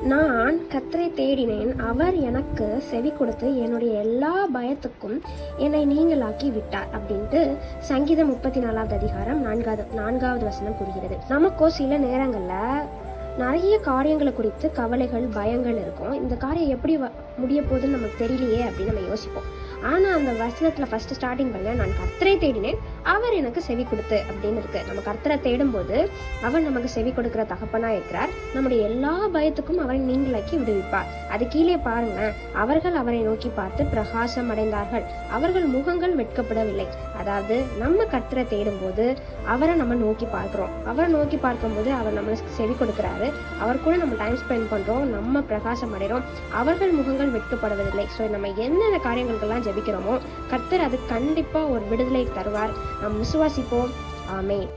நான் கர்த்தரை தேடினேன், அவர் எனக்கு செவி கொடுத்து என்னுடைய எல்லா பயத்துக்கும் என்னை நீங்களாக்கி விட்டார் அப்படின்ட்டு சங்கீதம் 34வது அதிகாரம் 4வது வசனம் கூறுகிறது. நமக்கோ சில நேரங்களில் நிறைய காரியங்களை குறித்து கவலைகள், பயங்கள் இருக்கும். இந்த காரியம் எப்படி முடிய போகுதுன்னு நமக்கு தெரியலையே அப்படின்னு நம்ம யோசிப்போம். ஆனால் அந்த வசனத்தில் ஃபர்ஸ்ட் ஸ்டார்டிங் பண்ண, நான் கர்த்தரை தேடினேன், அவர் எனக்கு செவி கொடுத்து அப்படின்னு இருக்கு. நம்ம கர்த்தரை தேடும்போது அவர் நமக்கு செவி கொடுக்கிற தகப்பனா இருக்கிறார். நம்முடைய எல்லா பயத்துக்கும் அவரை நீங்களாக்கி விடுவிப்பார். அது கீழே பாருங்களேன், அவர்கள் அவரை நோக்கி பார்த்து பிரகாசம் அடைந்தார்கள், அவர்கள் முகங்கள் வெட்கப்படவில்லை. அதாவது நம்ம கர்த்தரை தேடும்போது அவரை நம்ம நோக்கி பார்க்கிறோம். அவரை நோக்கி பார்க்கும்போது அவர் நம்மளுக்கு செவி கொடுக்கிறாரு. அவர் கூட நம்ம டைம் ஸ்பெண்ட் பண்றோம், நம்ம பிரகாசம் அடைகிறோம், அவர்கள் முகங்கள் வெட்கப்படுவதில்லை. ஸோ நம்ம என்னென்ன காரியங்களுக்கெல்லாம் ஜெபிக்கிறோமோ கர்த்தர் அது கண்டிப்பா ஒரு விடுதலை தருவார். நாம் விசுவாசிப்போம். ஆமென்.